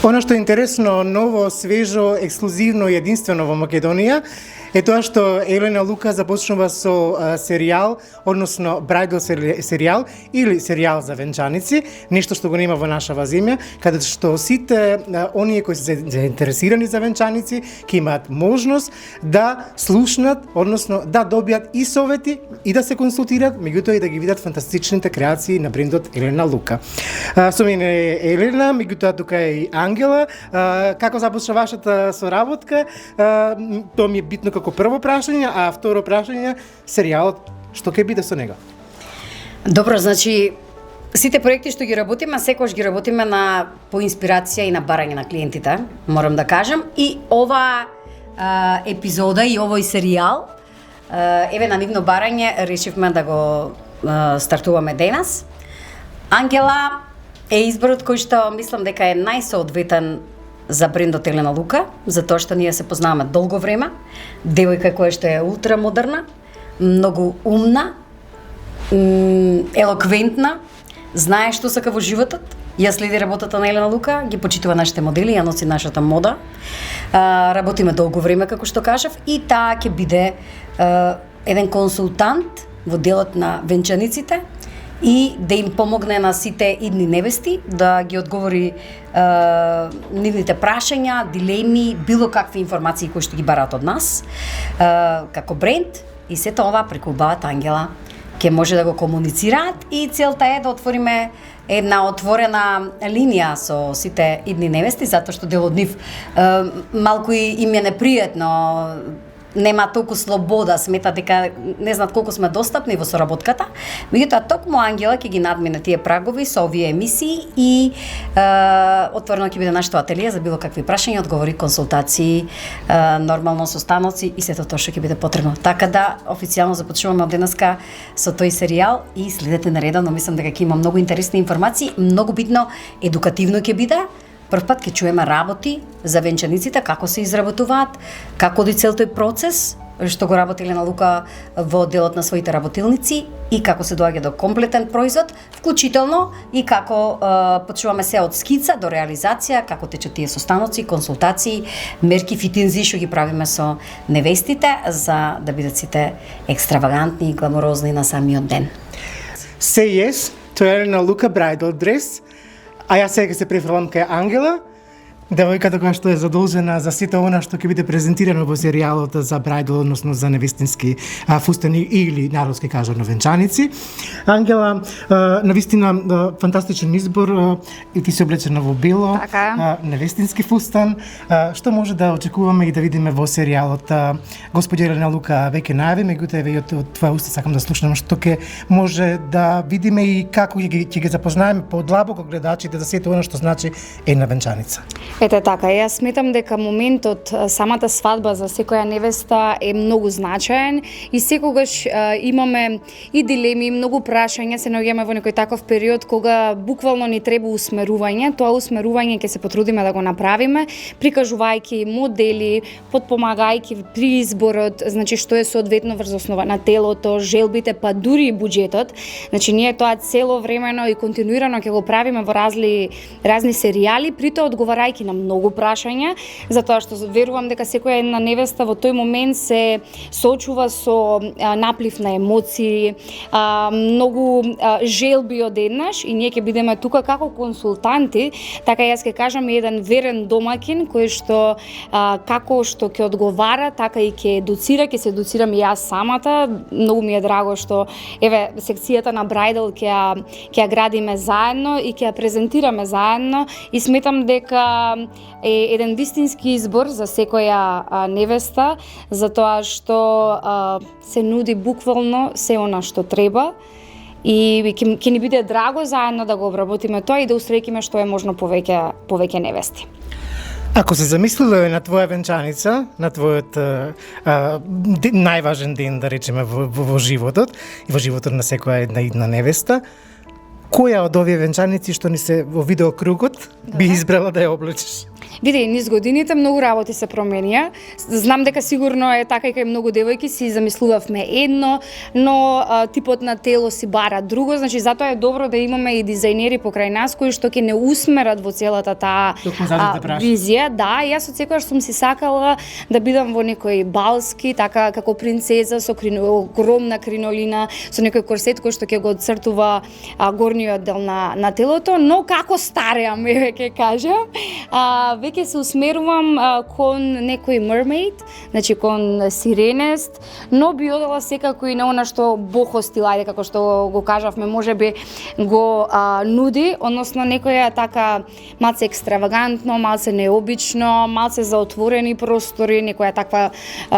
Оно што е интересно, ново, свежо, ексклузивно и единствено во Македонија е тоа што Елена Лука започнува со серијал, односно брајдл серијал или серијал за венчаници, нешто што го нема во нашава земја, каде што сите оние кои се заинтересирани за венчаници ќе имаат можност да слушнат, односно да добијат и совети и да се консултираат, меѓутоа и да ги видат фантастичните креации на брендот Елена Лука. Со мене е Елена, меѓутоа тука е и Ангела. Како започна вашата соработка? Тоа ми е битно како прво прашање, а второ прашање, серијалот, што ќе биде со него? Добро, значи, сите проекти што ги работиме, секогаш ги работиме по инспирација и на барање на клиентите, морам да кажам. И ова епизода и овој серијал, еве на нивно барање, решивме да го стартуваме денес. Ангела е изборот кој што мислам дека е најсоодветен за брендот Елена Лука, затоа што ние се познаваме долго време. Девојка која што е ултрамодерна, многу умна, елоквентна, знае што сака во животот. Ја следи работата на Елена Лука, ги почитува нашите модели, ја носи нашата мода. Работиме долго време, како што кажав, и таа ќе биде еден консултант во делот на венчаниците и да им помогне на сите идни невести да ги одговори нивните прашања, дилеми, било какви информации кои што ги бараат од нас како бренд, и сето ова преку убавата Ангела ќе може да го комуницираат, и целта е да отвориме една отворена линија со сите идни невести, затоа што дел од нив малку им е непријатно, нема толку слобода, смета дека не знаат колку сме достапни во соработката. Меѓутоа токму Ангела ќе ги надмине тие прагови со овие емисии и отворено ќе биде нашето ателие за било какви прашања, одговори, консултации, нормално состаноци и сето тоа што ќе биде потребно. Така да официјално започнуваме од денеска со тој серијал и следете наредовно, мислам дека ќе има многу интересни информации, многу битно едукативно ќе биде. Прв пат ќе чуеме работи за венчаниците, како се изработуваат, како оди цел тој процес, што го работи Елена Лука во делот на своите работилници и како се доаѓа до комплетен производ, вклучително и како почуваме се од скица до реализација, како течат тие состаноци, консултации, мерки, фитинзи што ги правиме со невестите за да бидат сите екстравагантни и гламурозни на самиот ден. Say yes to Elena Luka bridal dress. А јас сега се префрлам кај Ангела, девојката која што е задолжена за сите она што ќе биде презентирано во серијалот за брајдл, односно за невестински фустани или народски кажано венчаници. Ангела, навистина фантастичен избор, и ти се облечена во бело, невестински фустан. Што може да очекуваме и да видиме во серијалот? Господја Елена Лука веќе најави, меѓутоа еве од твоја уста сакам да слушнам што ќе може да видиме и како ќе ги запознаеме подлабоко гледачите за сето она што значи една венчаница. Ете така, јас сметам дека моментот, самата свадба за секоја невеста е многу значаен и секогаш имаме и дилеми, многу прашања, се наоѓаме во некој таков период кога буквално ни треба усмерување. Тоа усмерување ќе се потрудиме да го направиме, прикажувајќи модели, подпомагајќи при изборот, значи што е соодветно врз основа на телото, желбите, па дури и буџетот. Значи ние тоа цело времено и континуирано ќе го правиме во разни серијали, при тоа одговарајќи на многу прашања, затоа што верувам дека секоја една невеста во тој момент се соочува со наплив на емоции, многу желби одеднаш, и ние ќе бидеме тука како консултанти, така јас ќе кажам еден верен домаќин кој што како што ќе одговара, така и ќе едуцира, ќе се едуцирам и јас самата. Многу ми е драго што еве секцијата на брајдл ќе ја градиме заедно и ќе ја презентираме заедно, и сметам дека е еден вистински избор за секоја невеста, затоа што се нуди буквално се она што треба, и ќе ни биде драго заедно да го обработиме тоа и да усреќиме што е можно повеќе невести. Ако се замислила на твоја венчаница, на твојот најважен ден, да речеме, во животот и во животот на секоја една невеста, која од овие венчаници што ни се во видеокругот би избрала да ја облечеш? Види, низ годините многу работи се променија. Знам дека сигурно е така и кај многу девојки си замислувавме едно, но типот на тело си бара друго, значи затоа е добро да имаме и дизајнери покрај нас кои што ќе не усмерат во целата таа визија. Да, јас од секогаш сум си сакала да бидам во некој балски, така како принцеза со огромна кринолина, со некој корсет кој што ќе го отцртува горниот дел на телото, но како стареам, ќе кажам, веќе се усмерувам кон некој mermaid, значи кон сиренест, но би одела секако и на она што бохо стил, ајде како што го кажавме, можеби го нуди, односно некоја така малце екстравагантно, малце необично, малце за отворени простори, некоја таква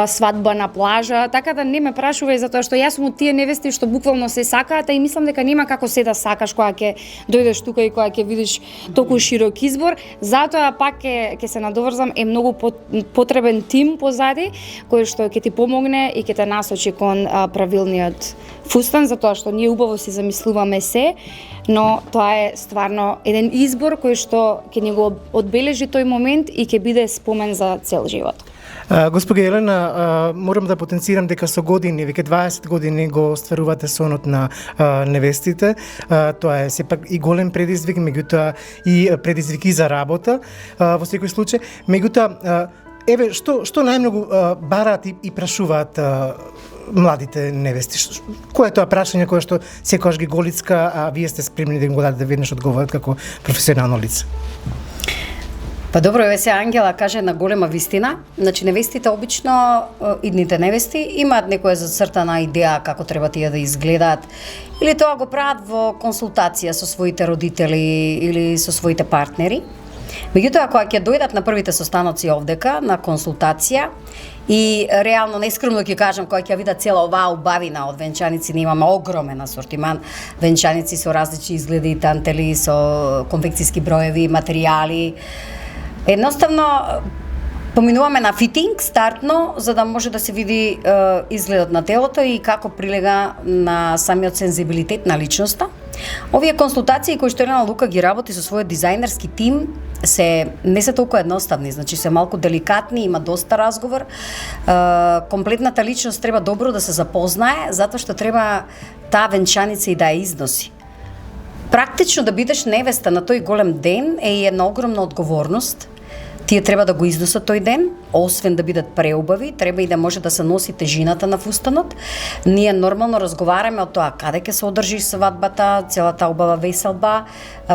свадба на плажа, така да не ме прашувај затоа што јас сум од тие невести што буквално се сакаат, и мислам дека нема како се да сакаш кога ќе дојдеш тука и кога ќе видиш толку широк избор. Затоа пак ќе се надоврзам, е многу потребен тим позади кој што ќе ти помогне и ќе те насочи кон правилниот фустан, затоа што ние убаво си замислуваме се, но тоа е стварно еден избор кој што ќе ни го одбележи тој момент и ќе биде спомен за цел живот. Господи Елена, морам да потенцирам дека со години, веќе 20 години го остварувате сонот на невестите. Тоа е сепак и голем предизвик, меѓутоа и предизвик и за работа во секој случај. Меѓутоа, еве, што најмногу бараат и прашуваат младите невести? Кој е тоа прашање кое што секогаш ги голицка, а вие сте спремни да им го дадете веднаш одговор како професионално лице? Па добро, еве се Ангела каже една голема вистина. Значи невестите обично, идните невести имаат некоја зацртана идеја како треба тие да изгледаат, или тоа го прават во консултација со своите родители или со своите партнери. Меѓутоа, кога ќе дојдат на првите состаноци овдека на консултација, и реално нескромно ќе кажам, кога ќе видат цела оваа убавина од венчаници, ние имаме огромен асортиман венчаници со различни изгледи, тантели, со конфекцијски броеви, материјали. Едноставно поминуваме на фитинг стартно, за да може да се види изгледот на телото и како прилега на самиот сензибилитет на личноста. Овие консултации кои што Елена Лука ги работи со својот дизајнерски тим не се толку едноставни, значи се малку деликатни, има доста разговор. Комплетната личност треба добро да се запознае, затоа што треба таа венчаница и да ја износи. Практично да бидеш невеста на тој голем ден е и една огромна одговорност. Тие треба да го износат тој ден, освен да бидат преубави, треба и да може да се носи тежината на фустанот. Ние нормално разговараме од тоа каде ќе се одржи свадбата, целата убава веселба,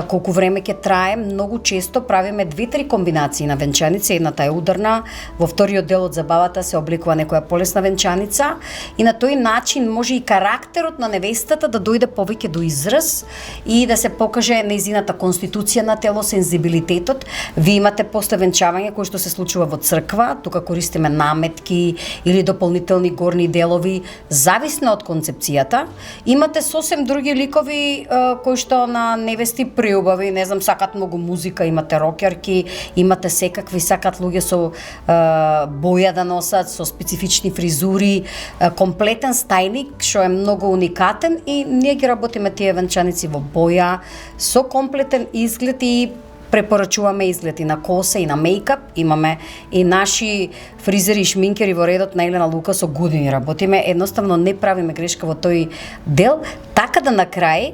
колку време ќе трае. Многу често правиме 2-3 комбинации на венчаница, едната е ударна, во вториот дел од забавата се обликува некоја полесна венчаница и на тој начин може и карактерот на невестата да дојде повеќе до израз и да се покаже нејзината конституција на тело, сензибилитетот. Ви имате после венчавање кој што се случува во црква, тука користиме наметки или дополнителни горни делови, зависно од концепцијата. Имате сосем други ликови кои што на невести преубави, не знам, сакат многу музика, имате рокерки, имате секакви, сакат луѓе со боја да носат, со специфични фризури, комплетен стајник, што е многу уникатен, и ние ги работиме тие венчаници во боја, со комплетен изглед, и препорачуваме изгледи на коса и на мејкап. Имаме и наши фризери и шминкери во редот на Елена Лука, со години работиме, едноставно не правиме грешка во тој дел, така да на крај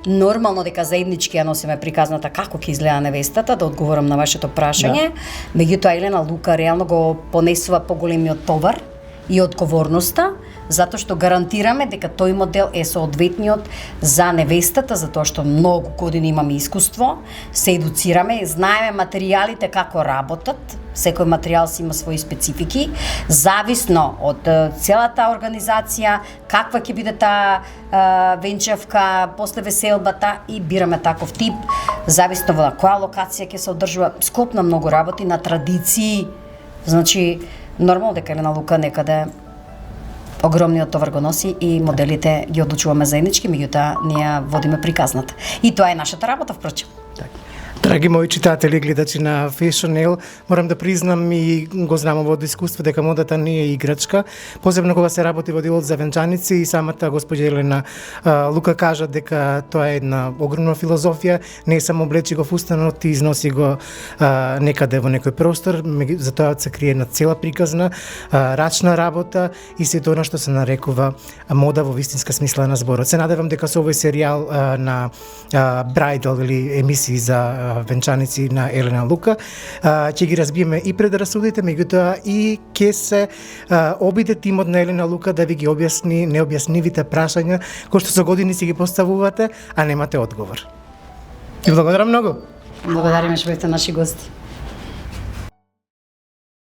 нормално дека заеднички ја носиме приказната како ќе изгледа невестата, да одговорам на вашето прашање. Да. Меѓутоа Елена Лука реално го понесува поголемиот товар и одговорноста, затоа што гарантираме дека тој модел е соодветниот за невестата, затоа што многу години имаме искуство, се едуцираме, знаеме материјалите како работат, секој материјал си има своји специфики, зависно од целата организација, каква ќе биде таа венчавка после веселбата, и бираме таков тип, зависно во која локација ќе се одржува, склоп на многу работи, на традиции. Значи нормално дека Елена Лука некаде огромниот товар го носи и моделите ги одлучуваме заеднички, меѓутоа ние водиме приказната. И тоа е нашата работа, впрочем. Драги мои читатели и гледачи на Fashion Nail, морам да признам и го знам ово од искуство дека модата не е играчка, посебно кога се работи во делот за венчаници и самата госпоѓа Елена Лука кажа дека тоа е една огромна филозофија, не е само облечи го фустанот и износи го некаде во некој простор, за тоа се крие една цела приказна, рачна работа и се тоа што се нарекува мода во вистинска смисла на зборот. Се надевам дека со овој серијал на Bridal или емисии за венчаници на Елена Лука ќе ги разбиеме и предрасудите, меѓутоа и ќе се обиде тимот на Елена Лука да ви ги објасни необјаснивите прашања кои што со години си ги поставувате, а немате одговор. Ти благодарам многу. Благодариме што бевте наши гости.